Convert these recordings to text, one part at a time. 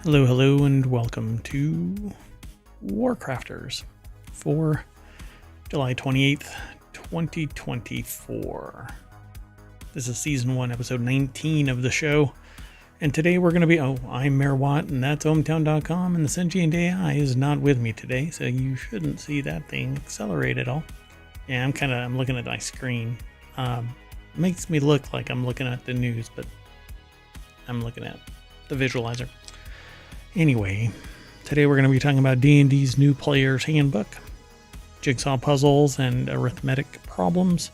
Hello, and welcome to WarCrafters for July 28th, 2024. This is Season 1, Episode 19 of the show, and today we're going to be, I'm Mayor Watt, and that's ohmTown.com, and the Sentient AI is not with me today, so you shouldn't see that thing accelerate at all. Yeah, I'm looking at my screen. Makes me look like I'm looking at the news, but I'm looking at the visualizer. Anyway, today we're going to be talking about D&D's new player's handbook, jigsaw puzzles and arithmetic problems,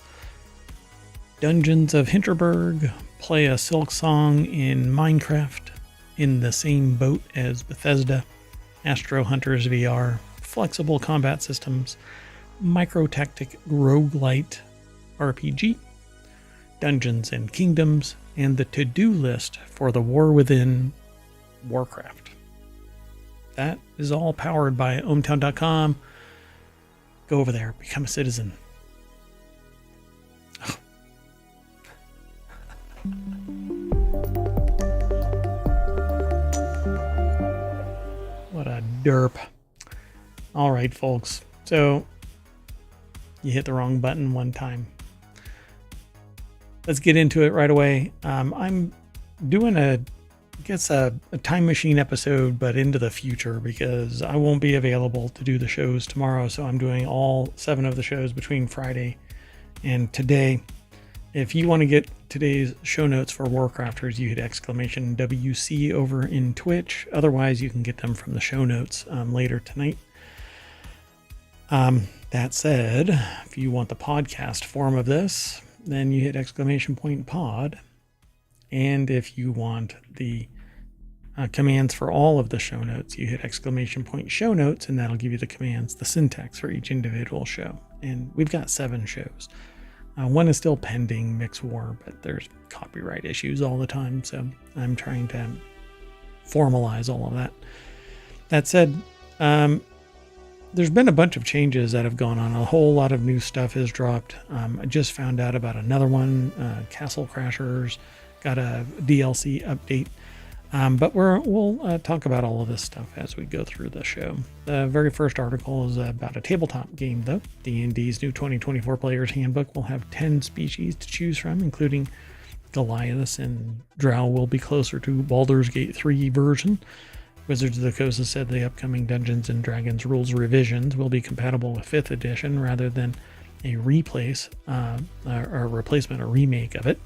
Dungeons of Hinterberg, play a Silk Song in Minecraft, in the same boat as Bethesda, Astro Hunters VR, flexible combat systems, micro-tactic roguelite RPG, Dungeons and Kingdoms, and the to-do list for the War Within Warcraft. That is all powered by ohmTown.com. Go over there, become a citizen. Oh. What a derp. All right, folks. So you hit the wrong button one time. Let's get into it right away. I'm doing a time machine episode, but into the future, because I won't be available to do the shows tomorrow. So I'm doing all 7 of the shows between Friday and today. If you want to get today's show notes for WarCrafters, you hit !WC over in Twitch. Otherwise, you can get them from the show notes later tonight. That said, if you want the podcast form of this, then you hit !pod. And if you want the commands for all of the show notes, you hit !show notes, and that'll give you the commands, the syntax for each individual show. And we've got 7 shows. One is still pending, Mix War, but there's copyright issues all the time, so I'm trying to formalize all of that. That said, there's been a bunch of changes that have gone on. A whole lot of new stuff has dropped. I just found out about another one, Castle Crashers got a DLC update. But we'll talk about all of this stuff as we go through the show. The very first article is about a tabletop game, though. D&D's new 2024 Player's Handbook will have 10 species to choose from, including Goliaths, and Drow will be closer to Baldur's Gate 3 version. Wizards of the Coast has said the upcoming Dungeons & Dragons rules revisions will be compatible with 5th edition rather than a replacement or remake of it.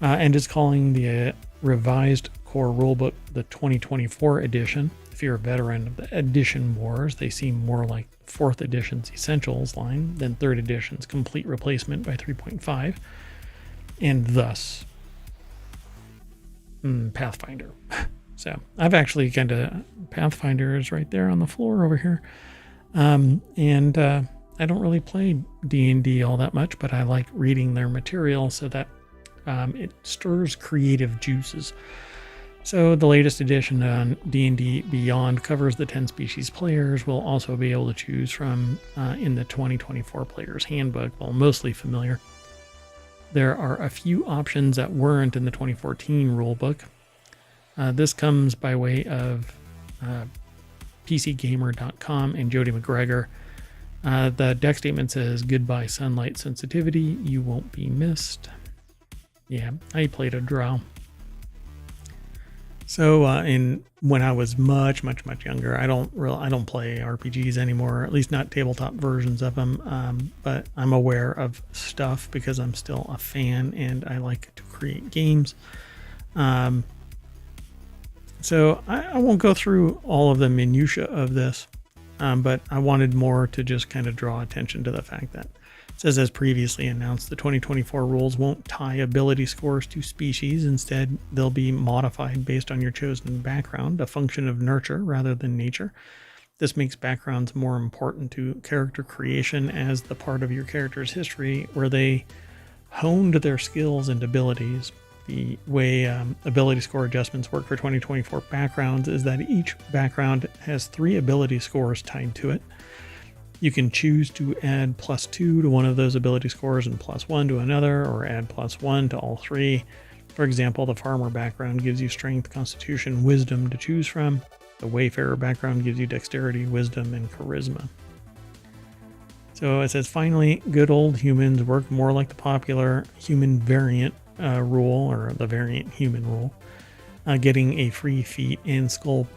And is calling the revised core rulebook the 2024 edition. If you're a veteran of the edition wars, they seem more like 4th edition's Essentials line than 3rd edition's complete replacement by 3.5, and thus Pathfinder. So I've actually Pathfinder is right there on the floor over here, and I don't really play D&D all that much, but I like reading their material so that it stirs creative juices. So the latest edition on D&D Beyond covers the 10 species players will also be able to choose from in the 2024 Player's Handbook. While mostly familiar, there are a few options that weren't in the 2014 rulebook. This comes by way of PCGamer.com and Jody McGregor. The deck statement says, "Goodbye sunlight sensitivity, you won't be missed." Yeah, I played a Drow. So when I was much younger, I don't play RPGs anymore, at least not tabletop versions of them. But I'm aware of stuff because I'm still a fan and I like to create games. So I won't go through all of the minutia of this, but I wanted more to just kind of draw attention to the fact that it says, as previously announced, the 2024 rules won't tie ability scores to species. Instead, they'll be modified based on your chosen background, a function of nurture rather than nature. This makes backgrounds more important to character creation as the part of your character's history where they honed their skills and abilities. The way ability score adjustments work for 2024 backgrounds is that each background has 3 ability scores tied to it. You can choose to add +2 to one of those ability scores and +1 to another, or add +1 to all 3. For example, the farmer background gives you strength, constitution, wisdom to choose from. The wayfarer background gives you dexterity, wisdom, and charisma. So it says, finally, good old humans work more like the popular human variant rule, or the variant human rule, getting a free feat and skill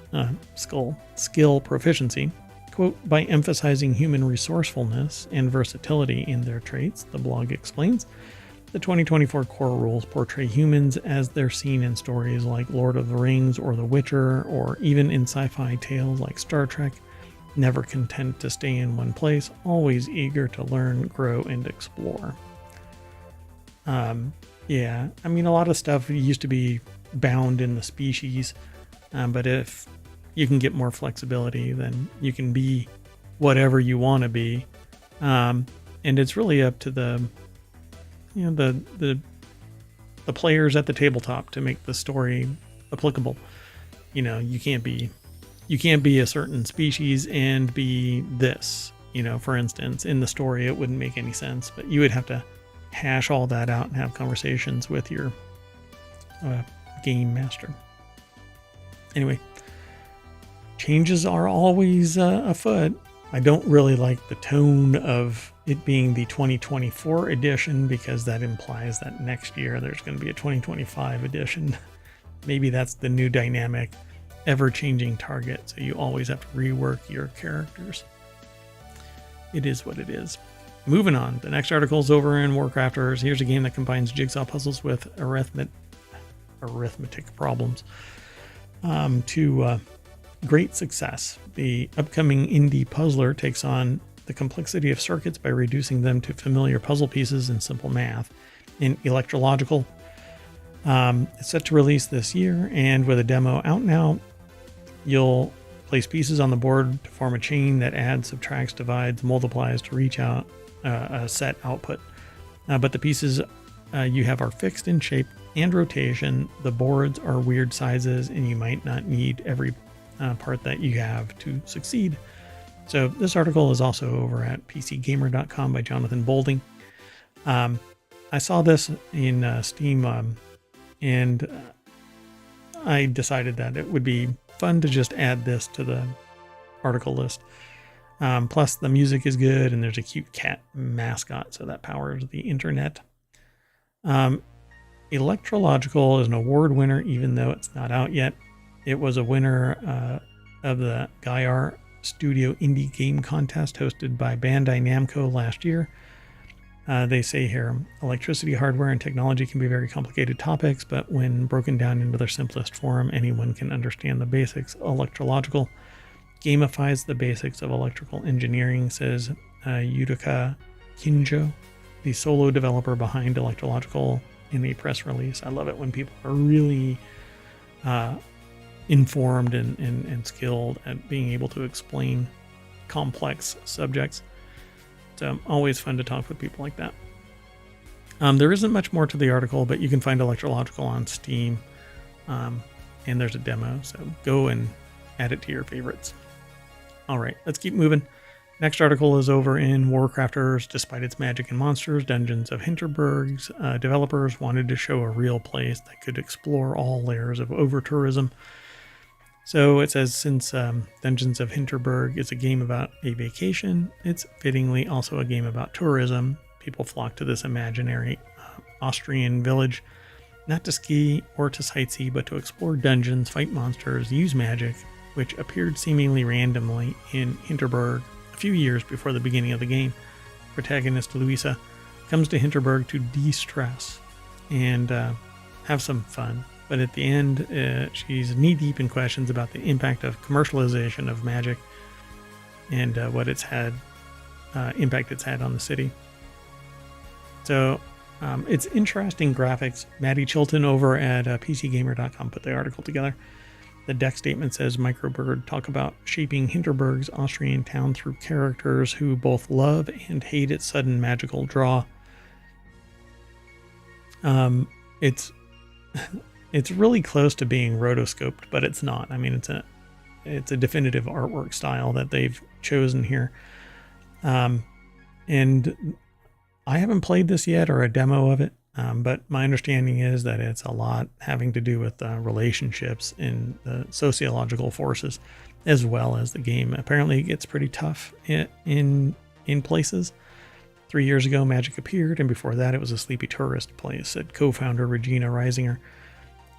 proficiency. Quote, by emphasizing human resourcefulness and versatility in their traits, the blog explains. The 2024 core rules portray humans as they're seen in stories like Lord of the Rings or The Witcher, or even in sci-fi tales like Star Trek, never content to stay in one place, always eager to learn, grow, and explore. Yeah, I mean, a lot of stuff used to be bound in the species, but if you can get more flexibility, then you can be whatever you want to be, and it's really up to the players at the tabletop to make the story applicable. You can't be a certain species and be this. For instance, in the story, it wouldn't make any sense, but you would have to hash all that out and have conversations with your game master. Anyway, changes are always afoot. I don't really like the tone of it being the 2024 edition, because that implies that next year there's going to be a 2025 edition. Maybe that's the new dynamic, ever-changing target, so you always have to rework your characters. It is what it is. Moving on, the next article is over in WarCrafters. Here's a game that combines jigsaw puzzles with arithmetic problems to great success. The upcoming indie puzzler takes on the complexity of circuits by reducing them to familiar puzzle pieces in simple math. In Electrological, it's set to release this year, and with a demo out now, you'll place pieces on the board to form a chain that adds, subtracts, divides, multiplies to reach out a set output. But the pieces you have are fixed in shape and rotation. The boards are weird sizes, and you might not need every part that you have to succeed. So this article is also over at pcgamer.com by Jonathan Bolding. I saw this in Steam, and I decided that it would be fun to just add this to the article list. Plus the music is good, and there's a cute cat mascot, so that powers the internet. Electrological is an award winner, even though it's not out yet. It was a winner of the Gaia Studio Indie Game Contest hosted by Bandai Namco last year. They say here, electricity, hardware, and technology can be very complicated topics, but when broken down into their simplest form, anyone can understand the basics. Electrological gamifies the basics of electrical engineering, says Yutaka Kinjo, the solo developer behind Electrological, in a press release. I love it when people are really informed and skilled at being able to explain complex subjects. So always fun to talk with people like that. There isn't much more to the article, but you can find Electrological on Steam, and there's a demo, so go and add it to your favorites. All right, let's keep moving. Next article is over in WarCrafters. Despite its magic and monsters, Dungeons of Hinterberg's developers wanted to show a real place that could explore all layers of over-tourism. So it says, since Dungeons of Hinterberg is a game about a vacation, it's fittingly also a game about tourism. People flock to this imaginary Austrian village, not to ski or to sightsee, but to explore dungeons, fight monsters, use magic, which appeared seemingly randomly in Hinterberg a few years before the beginning of the game. Protagonist Louisa comes to Hinterberg to de-stress and have some fun. But at the end, she's knee-deep in questions about the impact of commercialization of magic and what impact it's had on the city. So it's interesting graphics. Maddie Chilton over at PCGamer.com put the article together. The deck statement says, Microbird talk about shaping Hinterberg's Austrian town through characters who both love and hate its sudden magical draw. It's really close to being rotoscoped, but it's not. I mean, it's a definitive artwork style that they've chosen here. And I haven't played this yet, or a demo of it. But my understanding is that it's a lot having to do with relationships and the sociological forces, as well as the game. Apparently, it gets pretty tough in places. 3 years ago, Magic appeared, and before that, it was a sleepy tourist place, said co-founder Regina Reisinger.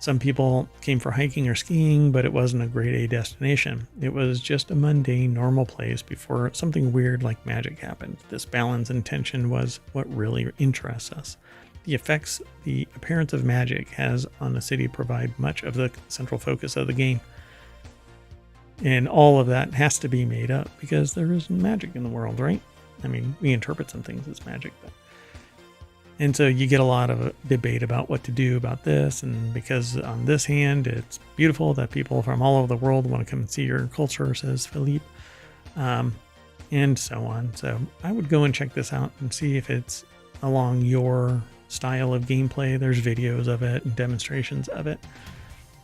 Some people came for hiking or skiing, but it wasn't a grade A destination. It was just a mundane, normal place before something weird like magic happened. This balance and tension was what really interests us. The effects the appearance of magic has on the city provide much of the central focus of the game. And all of that has to be made up because there is magic in the world, right? I mean, we interpret some things as magic, and so you get a lot of debate about what to do about this. And because on this hand, it's beautiful that people from all over the world want to come and see your culture, says Philippe, and so on. So I would go and check this out and see if it's along your style of gameplay. There's videos of it and demonstrations of it.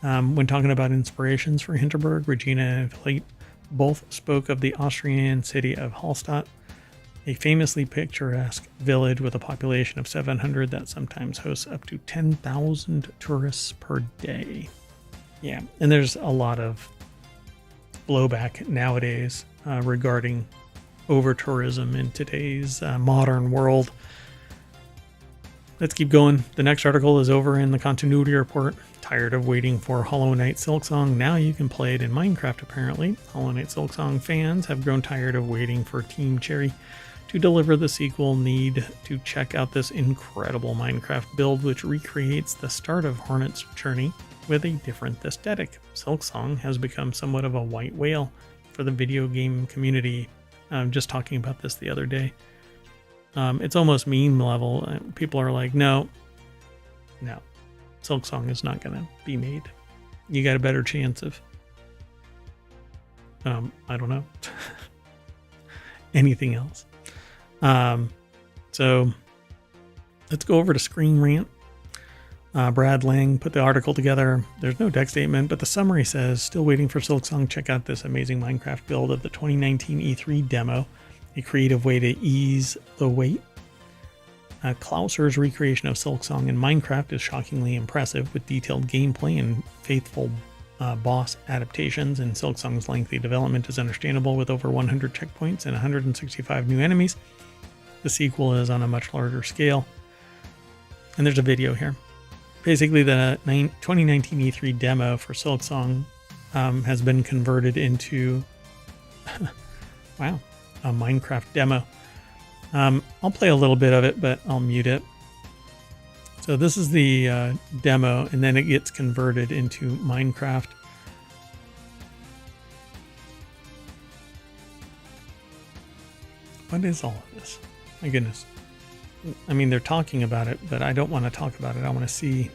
When talking about inspirations for Hinterberg, Regina and Philippe both spoke of the Austrian city of Hallstatt, a famously picturesque village with a population of 700 that sometimes hosts up to 10,000 tourists per day. Yeah, and there's a lot of blowback nowadays regarding over-tourism in today's modern world. Let's keep going. The next article is over in the continuity report. Tired of waiting for Hollow Knight Silksong? Now you can play it in Minecraft, apparently. Hollow Knight Silksong fans have grown tired of waiting for Team Cherry to deliver the sequel. Need to check out this incredible Minecraft build, which recreates the start of Hornet's journey with a different aesthetic. Silksong has become somewhat of a white whale for the video game community. Just talking about this the other day. It's almost meme level. People are like, no, Silksong is not going to be made. You got a better chance of, I don't know, anything else. So let's go over to Screen Rant. Brad Lang put the article together. There's no deck statement, but the summary says, still waiting for Silksong? Check out this amazing Minecraft build of the 2019 E3 demo, a creative way to ease the wait. Klauser's recreation of Silksong in Minecraft is shockingly impressive, with detailed gameplay and faithful boss adaptations, and Silksong's lengthy development is understandable with over 100 checkpoints and 165 new enemies. The sequel is on a much larger scale. And there's a video here. Basically, the 2019 E3 demo for Silksong has been converted into wow, a Minecraft demo. I'll play a little bit of it, but I'll mute it. So this is the demo, and then it gets converted into Minecraft. What is all of this? My goodness. I mean, they're talking about it, but I don't want to talk about it. I want to see.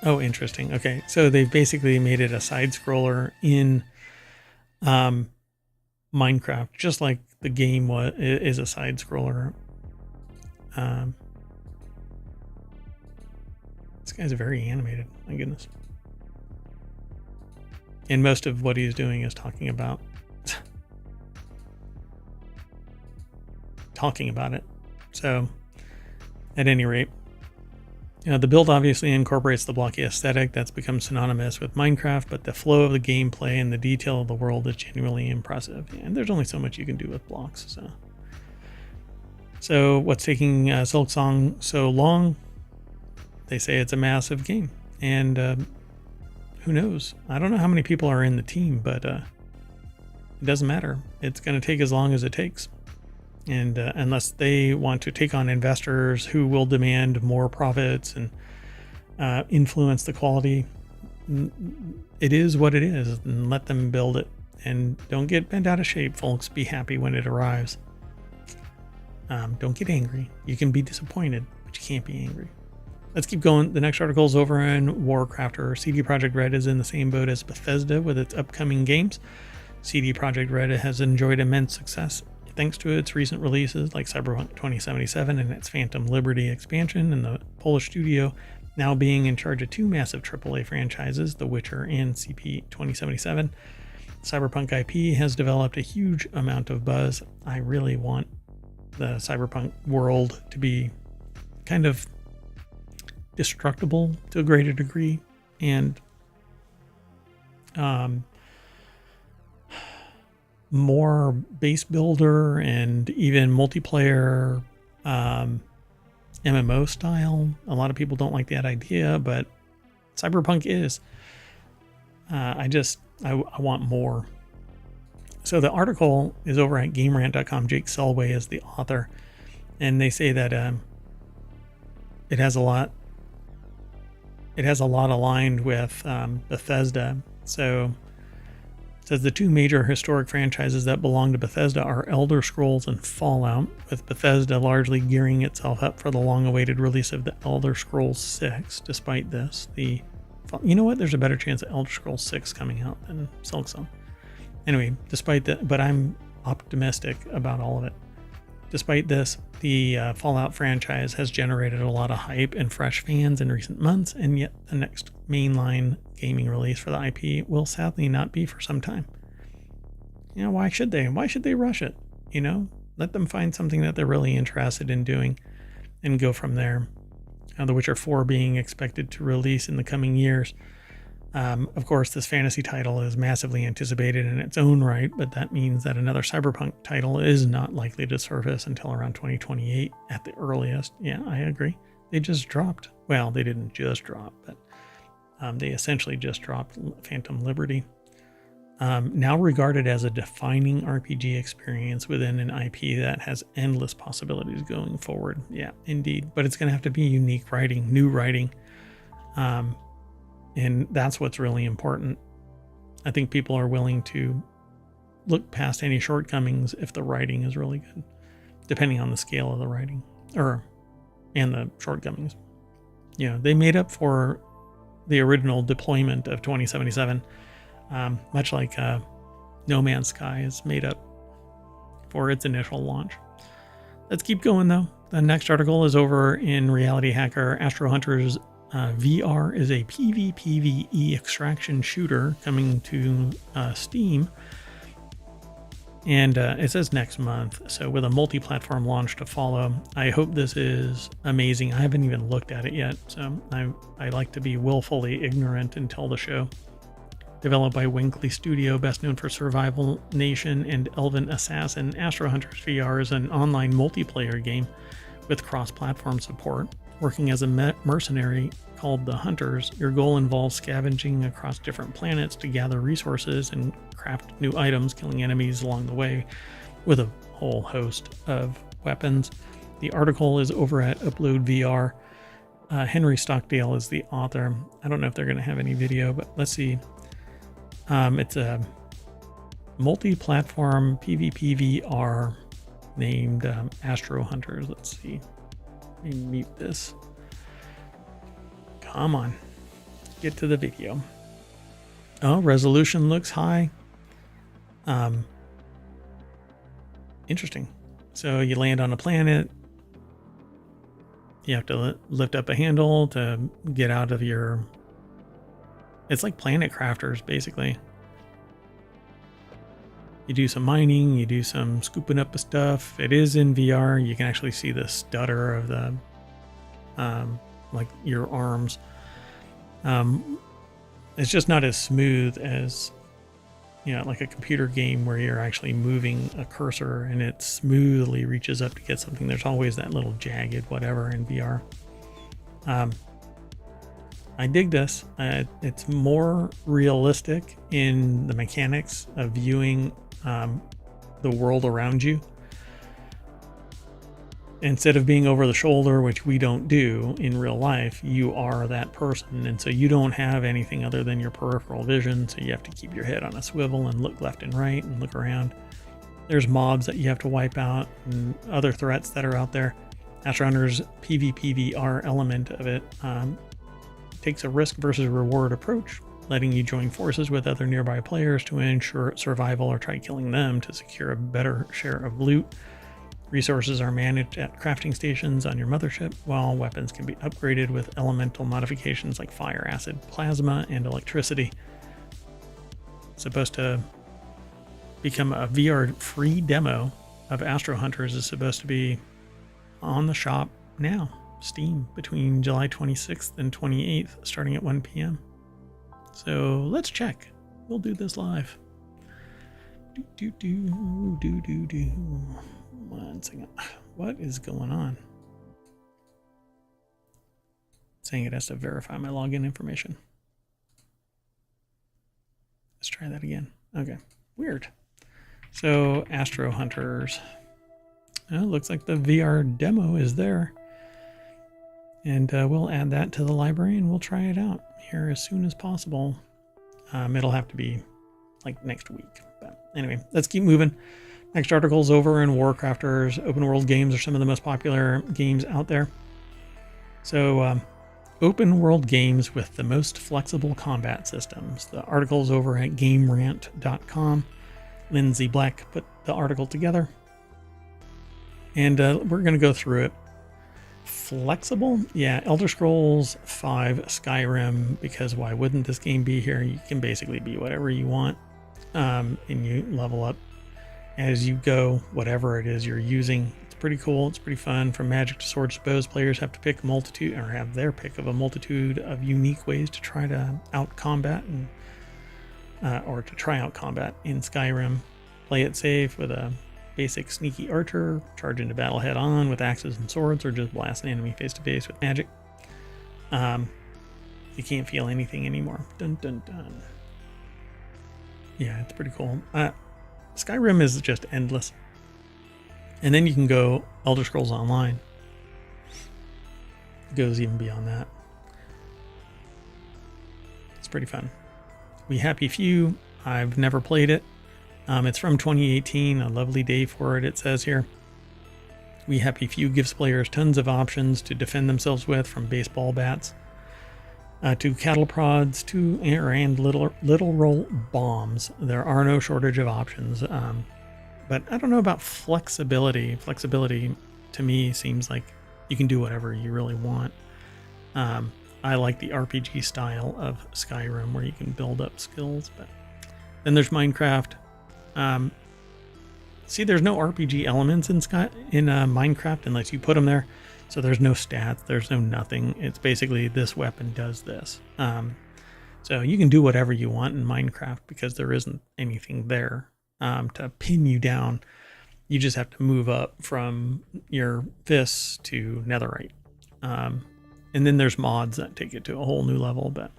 Oh, interesting. Okay, so they've basically made it a side scroller in Minecraft, just like the game is a side scroller. This guy's very animated. My goodness. And most of what he's doing is talking about it. So, at any rate, the build obviously incorporates the blocky aesthetic that's become synonymous with Minecraft, but the flow of the gameplay and the detail of the world is genuinely impressive. And there's only so much you can do with blocks. So what's taking Silksong so long? They say it's a massive game, and who knows? I don't know how many people are in the team, but it doesn't matter. It's going to take as long as it takes. And unless they want to take on investors who will demand more profits and influence the quality, it is what it is, and let them build it. And don't get bent out of shape, folks. Be happy when it arrives. Don't get angry. You can be disappointed, but you can't be angry. Let's keep going. The next article is over in WarCrafters. CD Projekt Red is in the same boat as Bethesda with its upcoming games. CD Projekt Red has enjoyed immense success thanks to its recent releases like Cyberpunk 2077 and its Phantom Liberty expansion, and the Polish studio now being in charge of two massive AAA franchises, The Witcher and CP 2077. Cyberpunk IP has developed a huge amount of buzz. I really want the Cyberpunk world to be kind of destructible to a greater degree, and more base builder and even multiplayer MMO style. A lot of people don't like that idea, but Cyberpunk is. I want more. So the article is over at GameRant.com. Jake Selway is the author, and they say that it has a lot aligned with Bethesda. So it says the two major historic franchises that belong to Bethesda are Elder Scrolls and Fallout, with Bethesda largely gearing itself up for the long-awaited release of the Elder Scrolls 6. Despite this, you know what? There's a better chance of Elder Scrolls 6 coming out than Silksong. Anyway, despite that, but I'm optimistic about all of it. Despite this, the Fallout franchise has generated a lot of hype and fresh fans in recent months, and yet the next mainline gaming release for the IP will sadly not be for some time. You know, why should they? Why should they rush it? You know, let them find something that they're really interested in doing and go from there. The Witcher 4 being expected to release in the coming years. Of course, this fantasy title is massively anticipated in its own right, but that means that another Cyberpunk title is not likely to surface until around 2028 at the earliest. Yeah, I agree. They just dropped. Well, they didn't just drop, but they essentially just dropped Phantom Liberty. Now regarded as a defining RPG experience within an IP that has endless possibilities going forward. Yeah, indeed. But it's going to have to be unique writing, new writing. And that's what's really important. I think people are willing to look past any shortcomings if the writing is really good, depending on the scale of the writing and the shortcomings. You know, they made up for the original deployment of 2077, much like No Man's Sky is made up for its initial launch. Let's keep going though. The next article is over in Reality Hacker. Astro Hunters VR is a PvPvE extraction shooter coming to Steam. And it says next month, so with a multi-platform launch to follow. I hope this is amazing. I haven't even looked at it yet, so I like to be willfully ignorant until the show. Developed by Winkley Studio, best known for Survival Nation and Elven Assassin, Astro Hunters VR is an online multiplayer game with cross-platform support. Working as a mercenary called the Hunters, your goal involves scavenging across different planets to gather resources and craft new items, killing enemies along the way with a whole host of weapons. The article is over at Upload VR. Henry Stockdale is the author. I don't know if they're going to have any video, but let's see. It's a multi-platform PvP VR named Astro Hunters. Let's see. Let me mute this. Come on. Get to the video. Oh, resolution looks high. Interesting. So you land on a planet. You have to lift up a handle to get out of your... It's like Planet Crafters, basically. You do some mining, you do some scooping up of stuff. It is in VR. You can actually see the stutter of the, like your arms. It's just not as smooth as, you know, like a computer game where you're actually moving a cursor and it smoothly reaches up to get something. There's always that little jagged whatever in VR. I dig this. It's more realistic in the mechanics of viewing the world around you. Instead of being over the shoulder, which we don't do in real life, you are that person. And so you don't have anything other than your peripheral vision. So you have to keep your head on a swivel and look left and right and look around. There's mobs that you have to wipe out and other threats that are out there. Astro Hunters PvPvR element of it takes a risk versus reward approach, letting you join forces with other nearby players to ensure survival or try killing them to secure a better share of loot. Resources are managed at crafting stations on your mothership, while weapons can be upgraded with elemental modifications like fire, acid, plasma, and electricity. It's supposed to become a VR free demo of Astro Hunters is supposed to be on the shop now. Steam between July 26th and 28th, starting at 1 p.m. So let's check. We'll do this live. Do. 1 second. What is going on? Saying it has to verify my login information. Let's try that again. Okay, weird. So Astro Hunters. Well, looks like the VR demo is there. And we'll add that to the library and we'll try it out here as soon as possible. It'll have to be like next week. But anyway, let's keep moving. Next article's over in WarCrafters. Open world games are some of the most popular games out there. So open world games with the most flexible combat systems. The article's over at GameRant.com. Lindsay Black put the article together. And we're going to go through it. Flexible? Yeah, Elder Scrolls 5 Skyrim, because why wouldn't this game be here? You can basically be whatever you want, and you level up as you go, whatever it is you're using. It's pretty cool. It's pretty fun. From magic to swords to bows, players have to pick a multitude, or have their pick of a multitude of unique ways to try to out combat, and or to try out combat in Skyrim. Play it safe with a basic sneaky archer, charge into battle head on with axes and swords, or just blast an enemy face to face with magic. You can't feel anything anymore. Dun dun dun. Yeah, it's pretty cool. Skyrim is just endless. And then you can go Elder Scrolls Online. It goes even beyond that. It's pretty fun. We Happy Few. I've never played it. It's from 2018, a lovely day for it, it says here. We Happy Few gives players tons of options to defend themselves with, from baseball bats to cattle prods and literal bombs. There are no shortage of options. But I don't know about flexibility. Flexibility to me seems like you can do whatever you really want. I like the RPG style of Skyrim where you can build up skills. But then there's Minecraft. See, there's no RPG elements in Minecraft unless you put them there. So there's no stats, there's no nothing. It's basically this weapon does this. So you can do whatever you want in Minecraft because there isn't anything there to pin you down. You just have to move up from your fists to netherite. And then there's mods that take it to a whole new level, but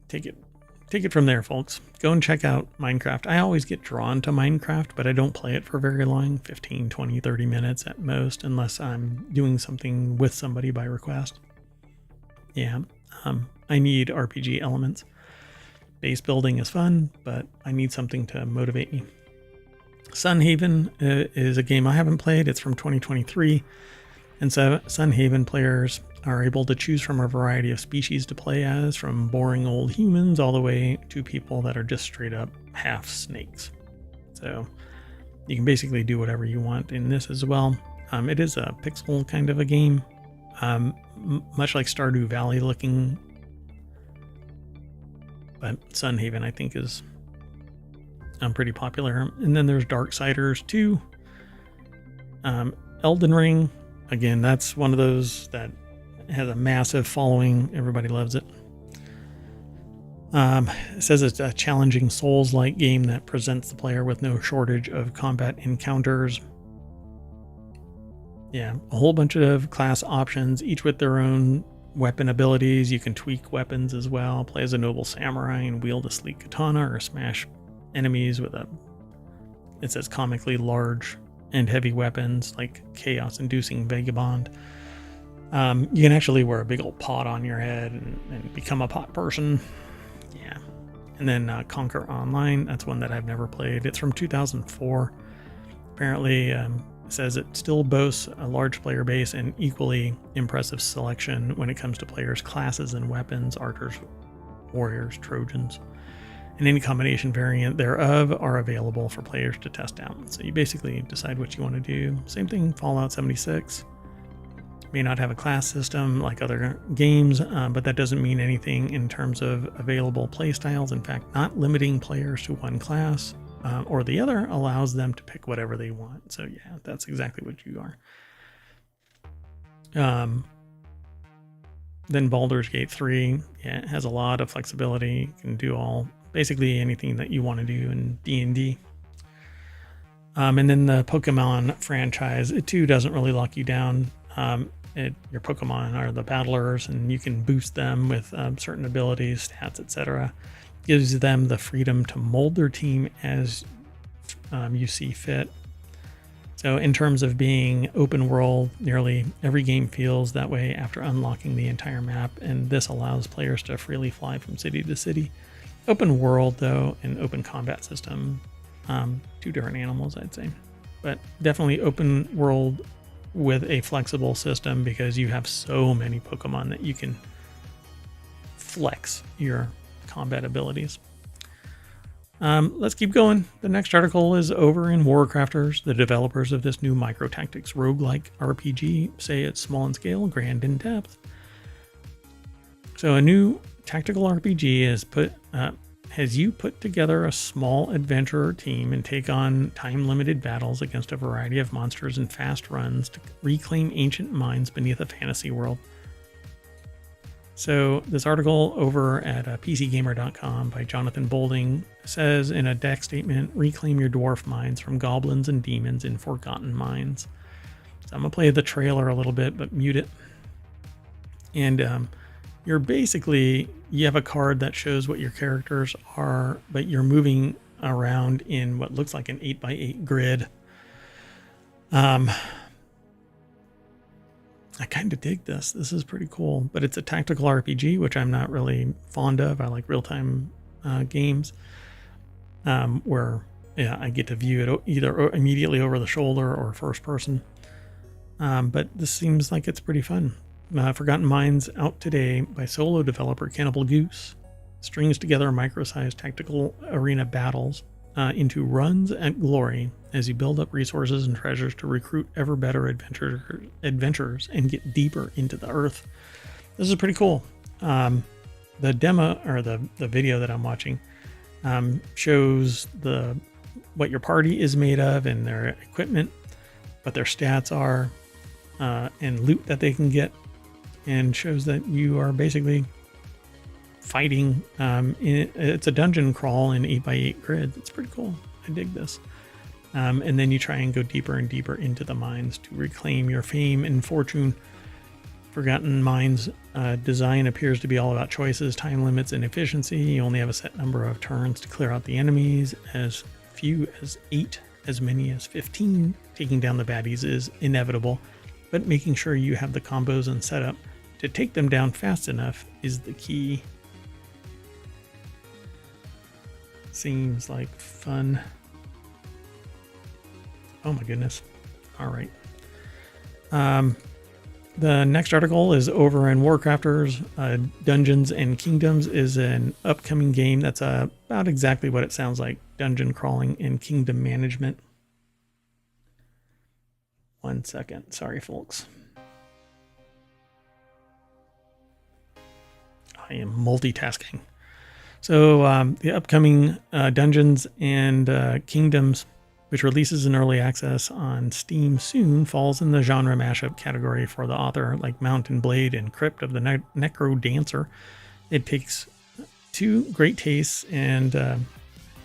take it from there, folks. Go and check out Minecraft. I always get drawn to Minecraft, but I don't play it for very long, 15, 20, 30 minutes at most, unless I'm doing something with somebody by request. Yeah, I need RPG elements. Base building is fun, but I need something to motivate me. Sunhaven is a game I haven't played. It's from 2023. And so Sunhaven players are able to choose from a variety of species to play as, from boring old humans all the way to people that are just straight up half snakes. So you can basically do whatever you want in this as well. It is a pixel kind of a game, much like Stardew Valley looking. But Sunhaven, I think, is pretty popular. And then there's Darksiders 2. Elden Ring, again, that's one of those that has a massive following. Everybody loves it. It says it's a challenging Souls-like game that presents the player with no shortage of combat encounters. Yeah, a whole bunch of class options, each with their own weapon abilities. You can tweak weapons as well. Play as a noble samurai and wield a sleek katana, or smash enemies with it says comically large and heavy weapons like chaos-inducing vagabond. You can actually wear a big old pot on your head and become a pot person. Yeah. And then Conquer Online. That's one that I've never played. It's from 2004. Apparently, it says it still boasts a large player base and equally impressive selection when it comes to players' classes and weapons, archers, warriors, Trojans, and any combination variant thereof are available for players to test out. So you basically decide what you want to do. Same thing, Fallout 76. May not have a class system like other games, but that doesn't mean anything in terms of available playstyles. In fact, not limiting players to one class or the other allows them to pick whatever they want. So yeah, that's exactly what you are. Then Baldur's Gate 3, yeah, it has a lot of flexibility. You can do basically anything that you want to do in D&D. And then the Pokemon franchise, it too doesn't really lock you down. Your Pokemon are the battlers, and you can boost them with certain abilities, stats, etc. Gives them the freedom to mold their team as you see fit. So in terms of being open world, nearly every game feels that way after unlocking the entire map, and this allows players to freely fly from city to city. Open world, though, and open combat system, two different animals, I'd say. But definitely open world with a flexible system, because you have so many Pokemon that you can flex your combat abilities. Let's keep going. The next article is over in WarCrafters. The developers of this new micro-tactics roguelike RPG say it's small in scale, grand in depth. So a new tactical RPG has you put together a small adventurer team and take on time-limited battles against a variety of monsters in fast runs to reclaim ancient mines beneath a fantasy world. So this article over at PCGamer.com by Jonathan Bolding says in a deck statement, reclaim your dwarf mines from goblins and demons in forgotten mines. So I'm going to play the trailer a little bit, but mute it. And you have a card that shows what your characters are, but you're moving around in what looks like an 8x8 grid. I kind of dig this. This is pretty cool, but it's a tactical RPG, which I'm not really fond of. I like real-time games where I get to view it either immediately over the shoulder or first person. But this seems like it's pretty fun. Forgotten Mines out today by solo developer Cannibal Goose. Strings together micro-sized tactical arena battles into runs at glory as you build up resources and treasures to recruit ever better adventurers and get deeper into the earth. This is pretty cool. The demo, or the video that I'm watching, shows what your party is made of and their equipment, what their stats are, and loot that they can get, and shows that you are basically fighting. It's a dungeon crawl in 8x8 grid. It's pretty cool. I dig this. And then you try and go deeper and deeper into the mines to reclaim your fame and fortune. Forgotten Mines design appears to be all about choices, time limits, and efficiency. You only have a set number of turns to clear out the enemies. As few as 8, as many as 15. Taking down the baddies is inevitable, but making sure you have the combos and setup to take them down fast enough is the key. Seems like fun. Oh my goodness. All right. The next article is over in WarCrafters. Dungeons and Kingdoms is an upcoming game that's about exactly what it sounds like. Dungeon crawling and kingdom management. 1 second. Sorry, folks. I am multitasking. So the upcoming Dungeons and Kingdoms, which releases in early access on Steam soon, falls in the genre mashup category for the author, like Mountain Blade and Crypt of the Necro Dancer. It takes two great tastes and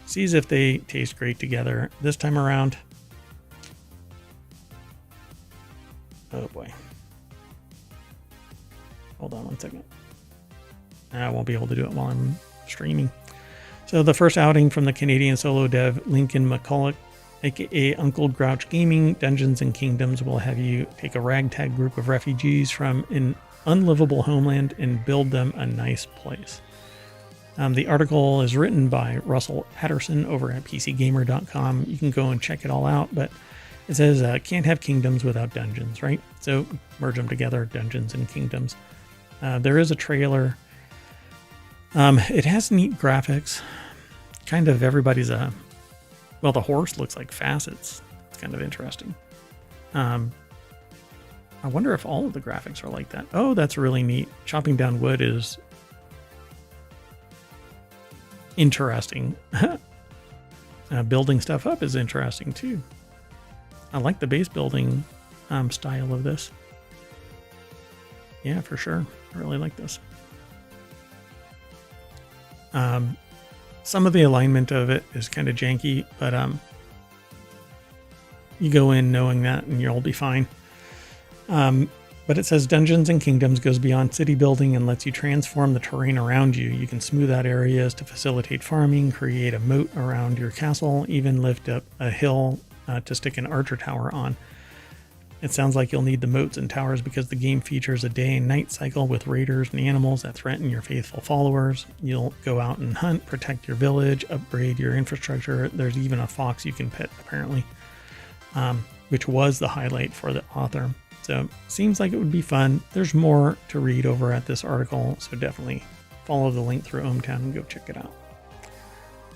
sees if they taste great together. This time around, oh boy. Hold on 1 second. I won't be able to do it while I'm streaming. So the first outing from the Canadian solo dev Lincoln McCulloch, aka Uncle Grouch Gaming, Dungeons and Kingdoms will have you take a ragtag group of refugees from an unlivable homeland and build them a nice place. The article is written by Russell Patterson over at PCGamer.com. You can go and check it all out, but it says can't have kingdoms without dungeons, right? So merge them together, Dungeons and Kingdoms. There is a trailer. It has neat graphics. Kind of everybody's well, the horse looks like facets. It's kind of interesting. I wonder if all of the graphics are like that. Oh, that's really neat. Chopping down wood is interesting. Building stuff up is interesting too. I like the base building style of this. Yeah, for sure. I really like this. Some of the alignment of it is kind of janky, but you go in knowing that and you'll be fine. But it says Dungeons and Kingdoms goes beyond city building and lets you transform the terrain around you. You can smooth out areas to facilitate farming, create a moat around your castle, even lift up a hill to stick an archer tower on. It sounds like you'll need the moats and towers because the game features a day and night cycle with raiders and animals that threaten your faithful followers. You'll go out and hunt, protect your village, upgrade your infrastructure. There's even a fox you can pet, apparently, which was the highlight for the author. So seems like it would be fun. There's more to read over at this article, so definitely follow the link through ohmTown and go check it out.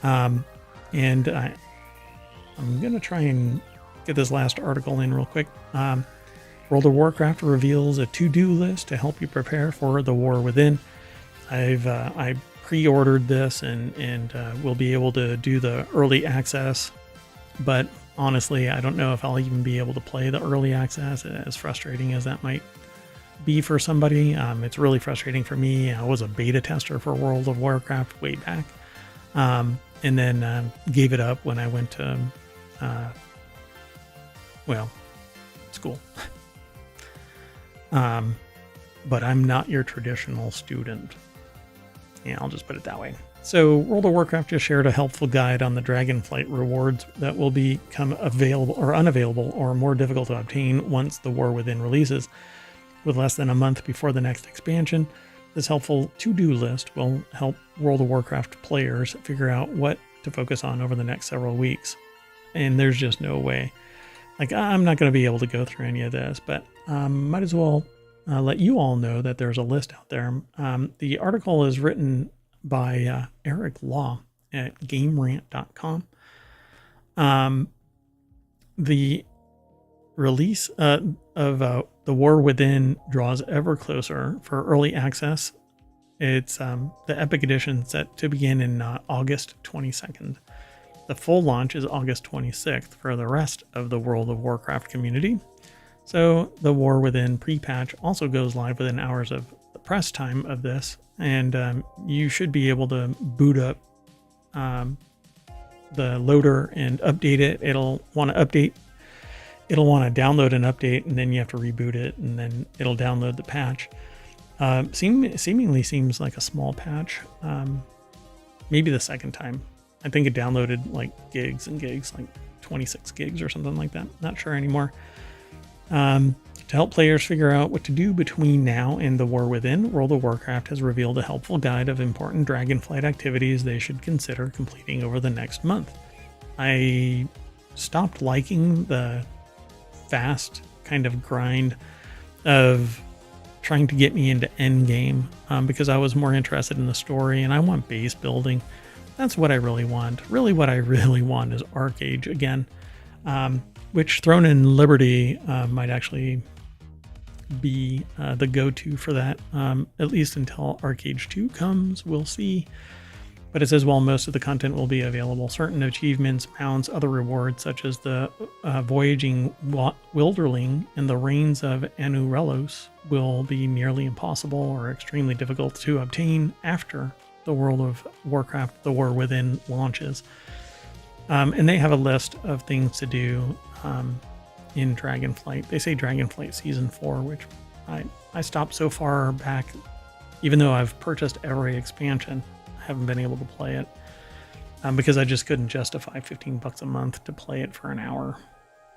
I'm going to try and get this last article in real quick. World of Warcraft reveals a to-do list to help you prepare for the war within. I pre-ordered this and will be able to do the early access, but honestly, I don't know if I'll even be able to play the early access, as frustrating as that might be for somebody. It's really frustrating for me. I was a beta tester for World of Warcraft way back, and then gave it up when I went to, school. But I'm not your traditional student. Yeah, I'll just put it that way. So World of Warcraft just shared a helpful guide on the Dragonflight rewards that will become available or unavailable or more difficult to obtain once the War Within releases. With less than a month before the next expansion, this helpful to-do list will help World of Warcraft players figure out what to focus on over the next several weeks. And there's just no way. Like, I'm not going to be able to go through any of this, but might as well let you all know that there's a list out there. The article is written by Eric Law at GameRant.com. The release of The War Within draws ever closer. For early access, it's the Epic Edition set to begin in August 22nd. The full launch is August 26th for the rest of the World of Warcraft community. So the War Within pre-patch also goes live within hours of the press time of this, and you should be able to boot up the loader and update it. It'll want to update. It'll want to download an update, and then you have to reboot it, and then it'll download the patch. Seemingly seems like a small patch. Maybe the second time. I think it downloaded like gigs and gigs, like 26 gigs or something like that. Not sure anymore. To help players figure out what to do between now and the War Within, World of Warcraft has revealed a helpful guide of important Dragonflight activities they should consider completing over the next month. I stopped liking the fast kind of grind of trying to get me into endgame because I was more interested in the story, and I want base building. That's what I really want. Really what I really want is Arcade again, which Throne and Liberty might actually be the go-to for that, at least until Arcade 2 comes. We'll see. But it says while most of the content will be available, certain achievements, mounts, other rewards such as the Voyaging Wilderling and the Reigns of Anurelos will be nearly impossible or extremely difficult to obtain after the World of Warcraft, The War Within launches. And they have a list of things to do in Dragonflight. They say Dragonflight Season 4, which I stopped so far back, even though I've purchased every expansion. I haven't been able to play it because I just couldn't justify $15 a month to play it for an hour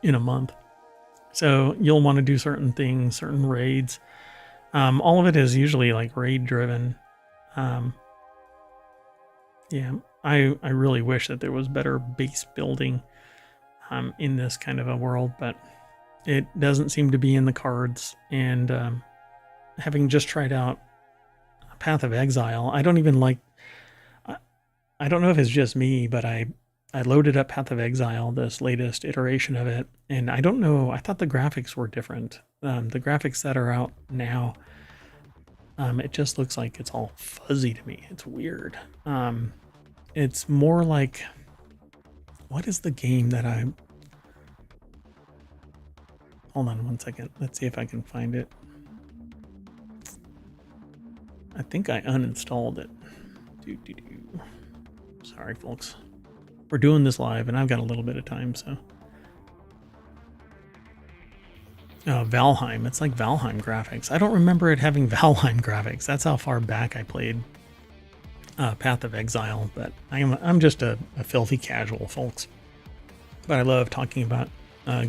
in a month. So you'll want to do certain things, certain raids. All of it is usually like raid driven. Yeah, I really wish that there was better base building in this kind of a world, but it doesn't seem to be in the cards. And having just tried out Path of Exile, I don't even like. I don't know if it's just me, but I loaded up Path of Exile, this latest iteration of it, and I don't know. I thought the graphics were different. The graphics that are out now, it just looks like it's all fuzzy to me. It's weird. It's more like, what is the game that I... Hold on one second. Let's see if I can find it. I think I uninstalled it. Sorry, folks. We're doing this live, and I've got a little bit of time, so. Valheim. It's like Valheim graphics. I don't remember it having Valheim graphics. That's how far back I played Path of Exile, but I'm just a filthy casual, folks. But I love talking about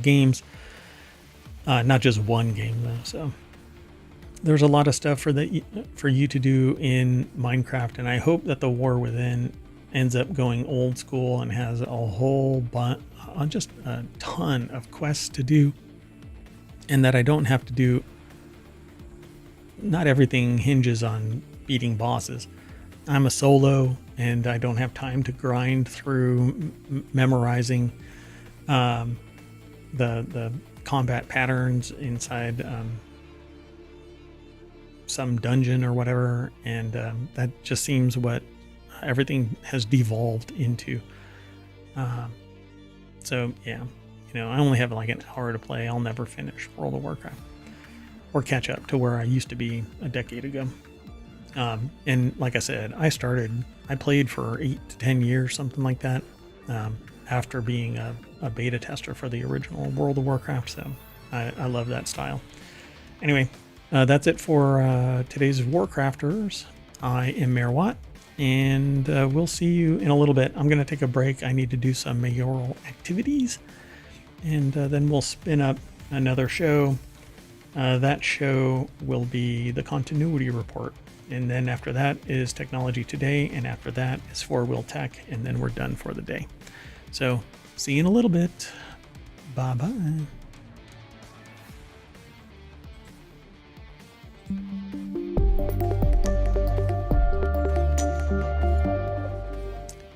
games, not just one game though. So there's a lot of stuff for you to do in Minecraft, and I hope that the War Within ends up going old school and has a whole just a ton of quests to do, and that I don't have to do. Not everything hinges on beating bosses. I'm a solo, and I don't have time to grind through memorizing the combat patterns inside some dungeon or whatever, and that just seems what everything has devolved into. So yeah, I only have like an hour to play. I'll never finish World of Warcraft or catch up to where I used to be a decade ago. And like I said, I played for 8 to 10 years, something like that, after being a beta tester for the original World of Warcraft. So I love that style. Anyway, that's it for today's WarCrafters. I am Mayor Watt, and we'll see you in a little bit. I'm going to take a break. I need to do some mayoral activities, and then we'll spin up another show. That show will be the Continuity Report. And then after that is Technology Today, and after that is 4-Wheel Tech, and then we're done for the day. So see you in a little bit. Bye-bye.